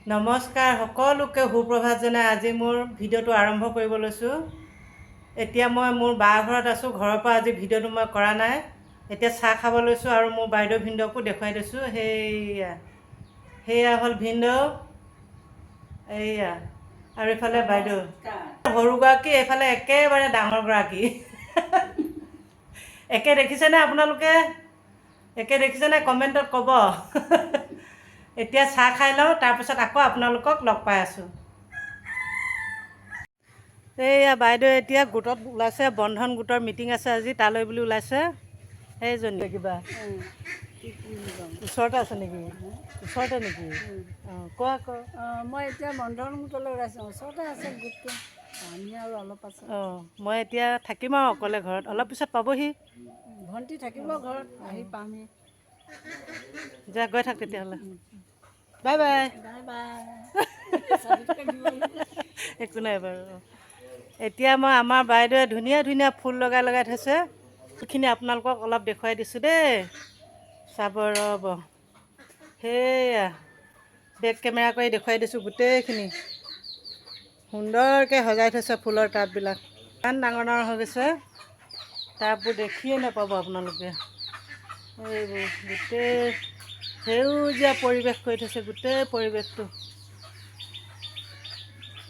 নমস্কাৰ সকলোকে সুপ্ৰভাত জনাই আজি মোৰ ভিডিঅ'টো আৰম্ভ কৰিব লৈছোঁ। এতিয়া মই মোৰ বা ঘৰত আছোঁ। ঘৰৰ পৰা আজি ভিডিঅ'টো মই কৰা নাই। এতিয়া চাহ খাব লৈছোঁ আৰু মোৰ বাইদেউ ভিনদেউকো দেখুৱাই দিছোঁ। সেয়া হ'ল ভিনদেউ, এইয়া আৰু এইফালে বাইদেউ সৰুগৰাকী, এইফালে একেবাৰে ডাঙৰগৰাকী। একে দেখিছেনে আপোনালোকে? একে দেখিছেনে? কমেণ্টত ক'ব। এতিয়া চাহ খাই লওঁ, তাৰপিছত আকৌ আপোনালোকক লগ পাই আছোঁ। এইয়া বাইদেউ এতিয়া গোটত ওলাইছে, বন্ধন গোটৰ মিটিং আছে আজি, তালৈ বুলি ওলাইছে। সেইজনী কিবা ওচৰতে আছে নেকি? ওচৰতে নেকি? অঁ কোৱা আকৌ। মই এতিয়া বন্ধন গোটলৈ ওলাইছোঁ। ওচৰতে আছে গোটটো, আমি আৰু অলপ আছে। অঁ মই এতিয়া থাকিম আৰু অকলে ঘৰত, অলপ পিছত পাবহি। ভণ্টি থাকিব ঘৰত, আহি পামহি। যা গৈ থাক তেতিয়াহ'লে। Bye bye. Bye bye. একো নাই বাৰু। এতিয়া মই আমাৰ বাইদেৱে ধুনীয়া ধুনীয়া ফুল লগাই লগাই থৈছে। ফুলখিনি আপোনালোকক অলপ দেখুৱাই দিছোঁ দেই, চাব ৰ'ব। সেয়া বেক কেমেৰা কৰি দেখুৱাই দিছোঁ গোটেইখিনি। সুন্দৰকৈ সজাই থৈছে ফুলৰ টাববিলাক। ইমান ডাঙৰ ডাঙৰ হৈ গৈছে, টাববোৰ দেখিয়ে নাপাব আপোনালোকে। এইবোৰ গোটেই সেউজীয়া পৰিৱেশ কৰি থৈছে, গোটেই পৰিৱেশটো।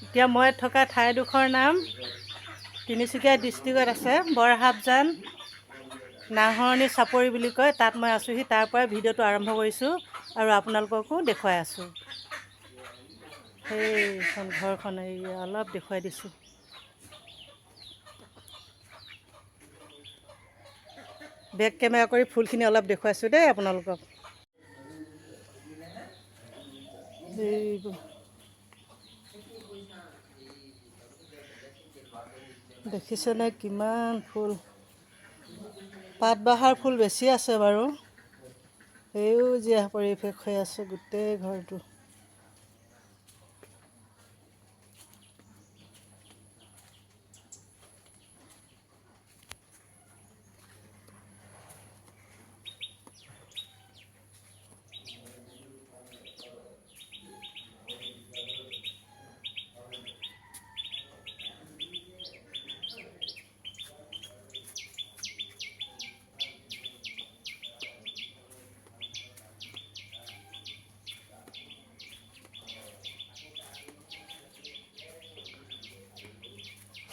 এতিয়া মই থকা ঠাইডোখৰ নাম তিনিচুকীয়া ডিষ্ট্ৰিক্টত আছে, বৰহাবজান নাহৰণি চাপৰি বুলি কয়। তাত মই আছোঁহি, তাৰ পৰাই ভিডিঅ'টো আৰম্ভ কৰিছোঁ আৰু আপোনালোককো দেখুৱাই আছোঁ। সেইখন ঘৰখন এই অলপ দেখুৱাই দিছোঁ। বেক কেমেৰা কৰি ফুলখিনি অলপ দেখুৱাইছোঁ দেই আপোনালোকক। দেখিছেনে কিমান ফুল? পাতবাহাৰ ফুল বেছি আছে বাৰু। সেউজীয়া পৰিৱেশ হৈ আছে গোটেই ঘৰটো।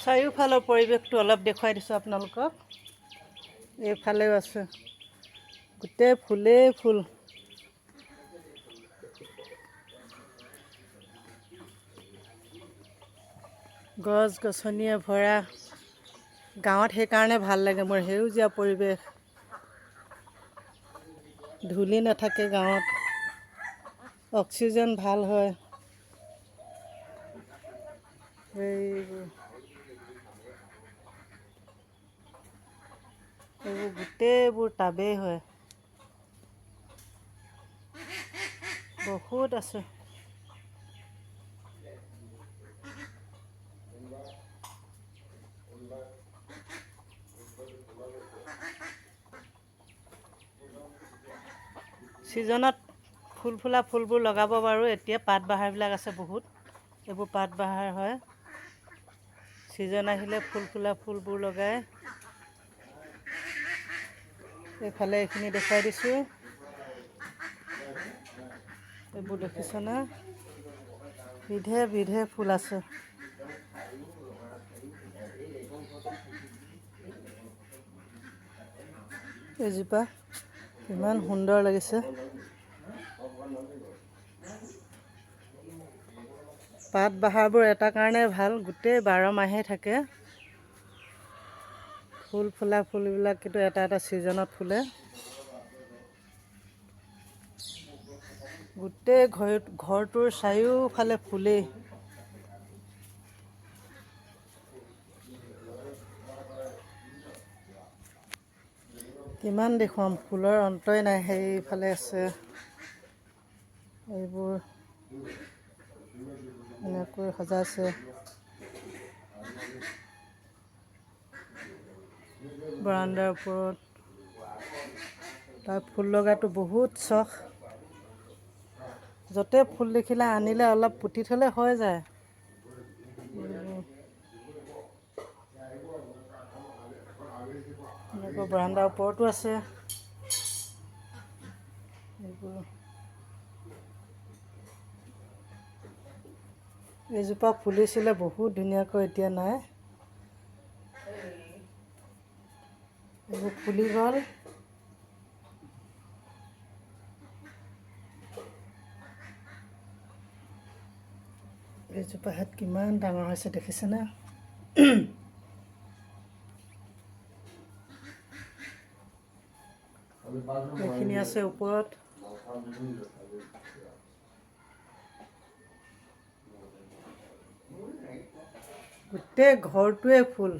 চাৰিওফালৰ পৰিৱেশটো অলপ দেখুৱাই দিছোঁ আপোনালোকক। এইফালেও আছে, গোটেই ফুলেই ফুল। গছ গছনিয়ে ভৰা গাঁৱত, সেইকাৰণে ভাল লাগে মোৰ। সেউজীয়া পৰিৱেশ, ধূলি নাথাকে গাঁৱত, অক্সিজেন ভাল হয়। এইবোৰ গোটেইবোৰ টাবেই হয়, বহুত আছে। ছিজনত ফুলা ফুলবোৰ লগাব পাৰোঁ। এতিয়া পাতবাহাৰবিলাক আছে বহুত, এইবোৰ পাতবাহাৰ হয়। ছিজন আহিলে ফুলা ফুলবোৰ লগাই। এইফালে এইখিনি দেখুৱাই দিছোঁ। এইবোৰ দেখিছেনে? বিধে বিধে ফুল আছে। এজোপা ইমান সুন্দৰ লাগিছে। পাতবাহাৰবোৰ এটা কাৰণে ভাল, গোটেই 12 মাহেই থাকে। ফুলা ফুলবিলাক কিন্তু এটা এটা ছিজনত ফুলে। গোটেই ঘৰটোৰ চাৰিওফালে ফুলেই। কিমান দেখুৱাম, ফুলৰ অন্তই নাই। সেইফালে আছে, এইবোৰ এনেকৈ সজাইছে। বাৰাণ্ডাৰ ওপৰত তাৰ ফুল লগাটো বহুত চখ। য'তে ফুল দেখিলে আনিলে অলপ পুতি থ'লে হৈ যায়। এনেকুৱা বাৰাণ্ডাৰ ওপৰতো আছে এইবোৰ। এইজোপা ফুলিছিলে বহুত ধুনীয়াকৈ, এতিয়া নাই। এইবোৰ ফুলি গ'ল। এইজোপা হাত কিমান ডাঙৰ হৈছে দেখিছেনে? এইখিনি আছে ওপৰত। গোটেই ঘৰটোৱে ফুল।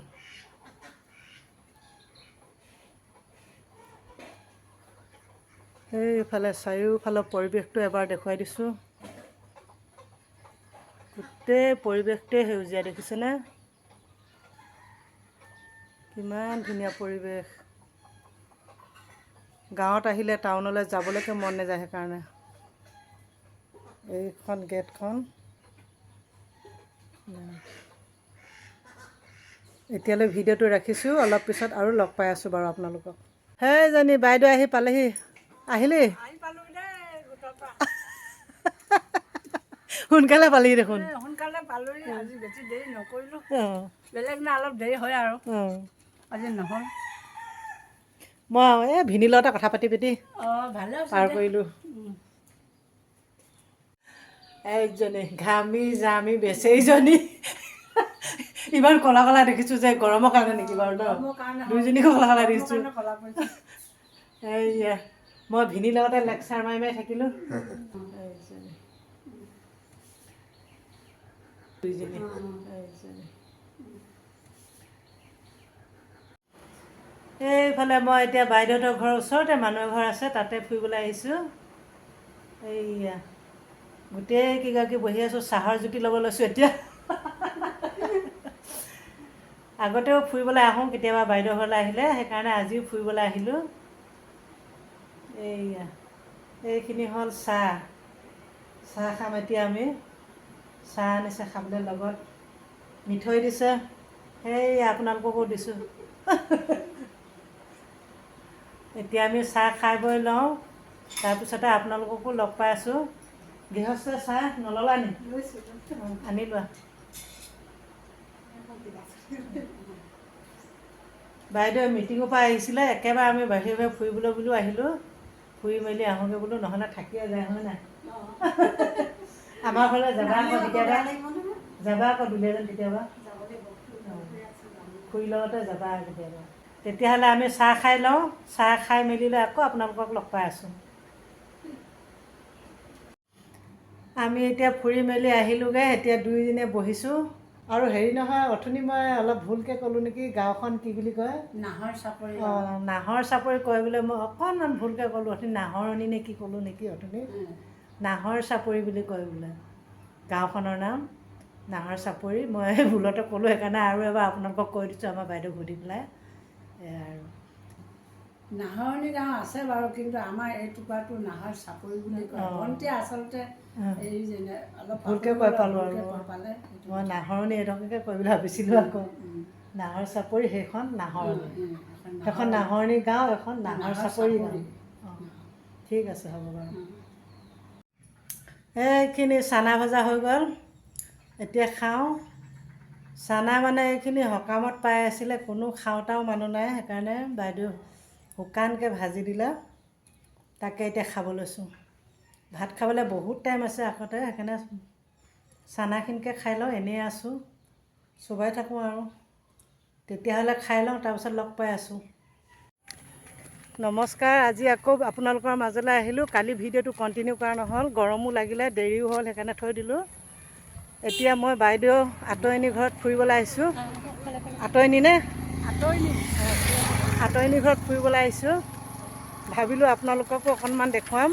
সেইফালে চাৰিওফালৰ পৰিৱেশটো এবাৰ দেখুৱাই দিছোঁ। গোটেই পৰিৱেশটোৱে সেউজীয়া দেখিছেনে? কিমান ধুনীয়া পৰিৱেশ। গাঁৱত আহিলে টাউনলৈ যাবলৈকে মন নাযায়। সেইকাৰণে এইখন গেটখন। এতিয়ালৈ ভিডিঅ'টো ৰাখিছোঁ, অলপ পিছত আৰু লগ পাই আছোঁ বাৰু আপোনালোকক। সেইজনী বাইদেউ আহি পালেহি। আহিলি? সোনকালে পালেহি দেখোন। সোনকালে পালোহি, আজি বেছি দেৰি নকৰিলোঁ। বেলেগ না অলপ দেৰি হয় আৰু আজি নহ'ল। মই এই ভিনিৰ লগতে কথা পাতি ভালে পাৰ কৰিলোঁ। এইজনী ঘামি জামি বেচেৰীজনী ইমান ক'লা ক'লা দেখিছোঁ যে গৰমৰ কাৰণে নেকি বাৰু? ন দুইজনীকো ক'লা ক'লা দেখিছোঁ। এইয়া মই ভিনিৰ লগতে লেকচাৰ মাৰি মাৰি থাকিলোঁ। দুইজনী এইফালে মই এতিয়া বাইদেউহঁতৰ ঘৰৰ ওচৰতে মানুহ এঘৰ আছে, তাতে ফুৰিবলৈ আহিছোঁ। এইয়া গোটেই কেইগৰাকী বহি আছোঁ, চাহৰ জুতি ল'ব লৈছোঁ এতিয়া। আগতেও ফুৰিবলৈ আহোঁ কেতিয়াবা বাইদেউ ঘৰলৈ আহিলে, সেইকাৰণে আজিও ফুৰিবলৈ আহিলোঁ। এইয়া এইখিনি হ'ল চাহ। চাহ খাম এতিয়া আমি। চাহ আনিছে খাবলৈ, লগত মিঠৈ দিছে। সেই আপোনালোককো দিছোঁ। এতিয়া আমি চাহ খাই বৈ লওঁ, তাৰপিছতে আপোনালোককো লগ পাই আছোঁ। গৃহস্থ চাহ নল'লা নি? আনি লোৱা। বাইদেউ মিটিঙৰ পৰা আহিছিলে, একেবাৰে আমি বাহিৰে বাহিৰে ফুৰিবলৈ বুলিও আহিলোঁ। ফুৰি মেলি আহোঁগৈ বোলো, নহ'লে থাকিয়ে যায় হয় নাই? আমাৰ ঘৰলৈ যাবা আকৌ কেতিয়াবা। যাবা আকৌ দুলীয়াজান কেতিয়াবা। খুৰীৰ লগতে যাবা কেতিয়াবা। তেতিয়াহ'লে আমি চাহ খাই লওঁ, চাহ খাই মেলি লৈ আকৌ আপোনালোকক লগ পাই আছোঁ। আমি এতিয়া ফুৰি মেলি আহিলোঁগৈ, এতিয়া দুইজনীয়ে বহিছোঁ। আৰু হেৰি নহয়, অথনি মই অলপ ভুলকৈ ক'লোঁ নেকি, গাঁওখন কি বুলি কয়? নাহৰ চাপৰি। নাহৰ চাপৰি কয় বোলে, মই অকণমান ভুলকৈ ক'লোঁ। অথনি নাহৰণি নে কি ক'লোঁ নেকি অথনি? নাহৰ চাপৰি বুলি কয় বোলে গাঁওখনৰ নাম, নাহৰ চাপৰি। মই ভুলতে ক'লোঁ, সেইকাৰণে আৰু এবাৰ আপোনালোকক কৈ দিছোঁ, আমাৰ বাইদেউক সুধি পেলাই। আৰু নাহৰণি গাঁও আছে বাৰু, কিন্তু আমাৰ এই টুকুৰাটো নাহৰ চাপৰি বুলি কয়। ভণ্টিয়ে আচলতে এই যেনে অলপ ভুলকৈ কৈ পালোঁ আৰু পালে। মই নাহৰণি এইডোখৰকে কৈ বুলি ভাবিছিলোঁ আকৌ। নাহৰ চাপৰি সেইখন নাহৰণি, সেইখন নাহৰণি গাঁও, এখন নাহৰ চাপৰি গাঁও। ঠিক আছে, হ'ব বাৰু। এইখিনি চানা ভজা হৈ গ'ল, এতিয়া খাওঁ। চানা মানে এইখিনি সকামত পাই আছিলে, কোনো খাওঁতাও মানুহ নাই, সেইকাৰণে বাইদেউ শুকানকৈ ভাজি দিলে, তাকে এতিয়া খাব লৈছোঁ। ভাত খাবলৈ বহুত টাইম আছে আগতে, সেইকাৰণে চানাখিনিকে খাই লওঁ। এনেই আছোঁ, চোবাই থাকোঁ আৰু। তেতিয়াহ'লে খাই লওঁ, তাৰপিছত লগ পাই আছোঁ। নমস্কাৰ, আজি আকৌ আপোনালোকৰ মাজলৈ আহিলোঁ। কালি ভিডিঅ'টো কণ্টিনিউ কৰা নহ'ল, গৰমো লাগিলে, দেৰিও হ'ল, সেইকাৰণে থৈ দিলোঁ। এতিয়া মই বাইদেউ আতৈনী ঘৰত ফুৰিবলৈ আহিছোঁ। আতৈনী নে? আতৈনী ঘৰত ফুৰিবলৈ আহিছোঁ। ভাবিলোঁ আপোনালোককো অকণমান দেখুৱাম।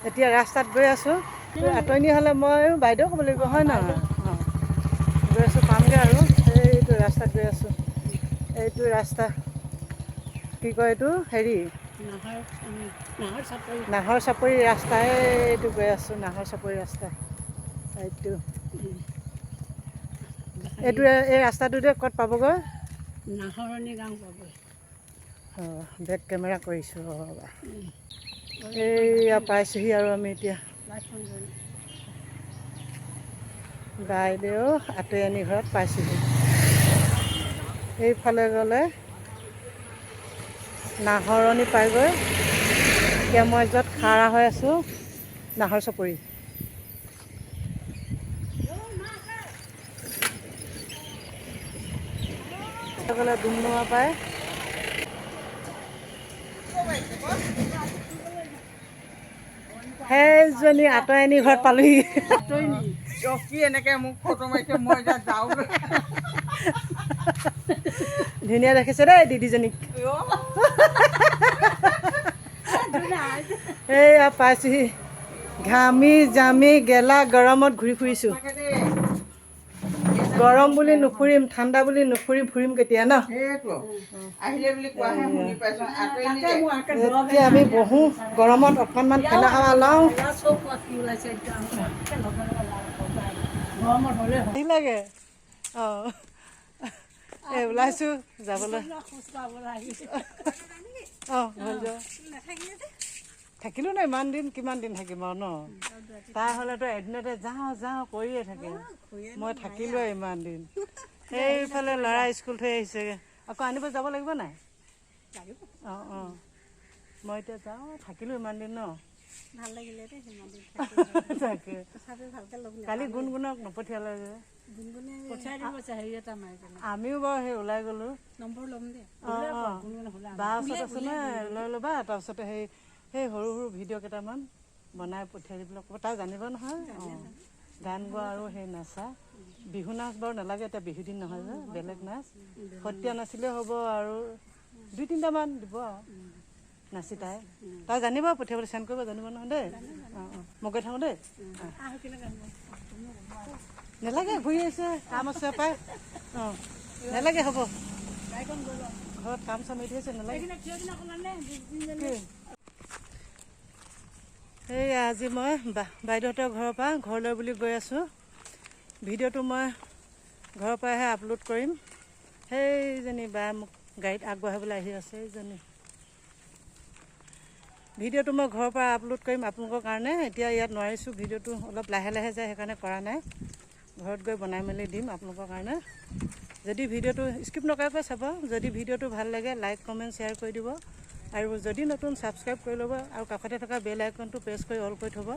এতিয়া ৰাস্তাত গৈ আছোঁ। আতৈনী হ'লে মই বাইদেউ ক'ব লাগিব হয় নহয়? গৈ আছোঁ, পামগৈ আৰু। এইটো ৰাস্তাত গৈ আছোঁ। এইটো ৰাস্তা কি কয় এইটো? হেৰি নাহৰ চাপৰি নাহৰ চাপৰি ৰাস্তা এইটো গৈ আছোঁ, নাহৰ চাপৰি ৰাস্তা এইটো এইটো এই ৰাস্তাটোতে ক'ত পাবগৈ? নাহৰণি গাঁও পাবই। অঁ বেক কেমেৰা কৰিছোঁ ৰ'বা। এইয়া পাইছোঁহি আৰু আমি এতিয়া বাইদেউ আতৰিআনি ঘৰত পাইছোঁহি। এইফালে গ'লে নাহৰণি পাইগৈ। এতিয়া মই য'ত খাৰা হৈ আছোঁ নাহৰ চাপৰি। গ'লে ডুমডুমা পায়। সেইজনী আতৰিআনি ঘৰত পালোহি। কি এনেকে মোক ফটো মাৰিছে, মই এতিয়া যাওঁ। ধুনীয়া দেখিছে দেই দিদিজনীক। এইয়া পাইছোহি। ঘামি জামি গেলা গৰমত ঘূৰি ফুৰিছোঁ। গৰম বুলি নুফুৰিম, ঠাণ্ডা বুলি নুফুৰিম, ফুৰিম কেতিয়া ন? সেইটো আহিলে বুলি কোৱাহে শুনি পাইছোঁ। এতিয়া আমি বহোঁ গৰমত, অকণমান ফেনা হাৱা লওঁ। কি লাগে? অঁ এই ওলাইছোঁ যাবলৈ। অঁ হ'ল যোৱা। থাকিলোঁ ন ইমান দিন, কিমান দিন থাকিম আৰু ন? তাই হ'লেতো এদিনতে যাওঁ যাওঁ কৰিয়ে থাকে। মই থাকিলোৱে ইমান দিন। সেইফালে ল'ৰা স্কুল থৈ আহিছেগৈ, আকৌ আনিব যাব লাগিব নাই? অঁ অঁ মই এতিয়া যাওঁ, থাকিলোঁ ইমান দিন ন? ভাল লাগিলে দেই সিমান দিন তাকে তথাপিও ভালকৈ লগ কালি গুণগুণক নপঠিয়ালে যে। গুণগুণে পঠিয়াই দিব হেৰি এটা মাৰি পেলাই। আমিও বাৰু সেই ওলাই গ'লোঁ। নম্বৰ ল'ম দেই। অঁ অঁ বাৰ ওচৰত আছে নে লৈ ল'বা। তাৰপিছতে সেই সৰু সৰু ভিডিঅ' কেইটামান বনাই পঠিয়াই দিবলৈ ক'ব। তাই জানিব নহয়। অঁ গান গোৱা আৰু সেই নাচা। বিহু নাচ বাৰু নালাগে, এতিয়া বিহু দিন নহয় যে, বেলেগ নাচ সত্ৰীয়া নাচিলেও হ'ব আৰু 2-3টামান দিব আৰু নাচি তাই জানিব পঠিয়াবলৈ, চেণ্ড কৰিব জানিব নহয় দেই। অঁ অঁ মই গৈ থাকোঁ দেই। নেলাগে, ঘূৰি আহিছে, কাম আছে পাই। অঁ নেলাগে, হ'ব ঘৰত কাম চাম এৰি থৈছে, নেলাগে। এই আজি মই বাইদেউহঁতৰ ঘৰৰ পৰা ঘৰলৈ বুলি গৈ আছোঁ। ভিডিঅ'টো মই ঘৰৰ পৰাহে আপলোড কৰিম। সেইজনী বা মোক গাড়ীত আগবঢ়াবলৈ আহি আছে। সেইজনী ভিডিঅ'টো মই ঘৰৰ পৰা আপলোড কৰিম আপোনালোকৰ কাৰণে। এতিয়া ইয়াত নোৱাৰিছোঁ, ভিডিঅ'টো অলপ লাহে লাহে যায়, সেইকাৰণে কৰা নাই। ঘৰত গৈ বনাই মেলি দিম আপোনালোকৰ কাৰণে। যদি ভিডিঅ'টো স্কিপ নকৰাকৈ চাব। যদি ভিডিঅ'টো ভাল লাগে লাইক কমেণ্ট শ্বেয়াৰ কৰি দিব। আৰু যদি নতুন ছাবস্ক্ৰাইব কৰি ল'ব আৰু কাষতে থকা বেল আইকনটো প্ৰেছ কৰি অল কৰি থ'ব।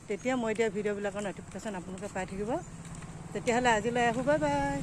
তেতিয়া মই দিয়া ভিডিঅ'বিলাকৰ ন'টিফিকেশ্যন আপোনালোকে পাই থাকিব। তেতিয়াহ'লে আজিলৈ আহোঁ, বাই বাই।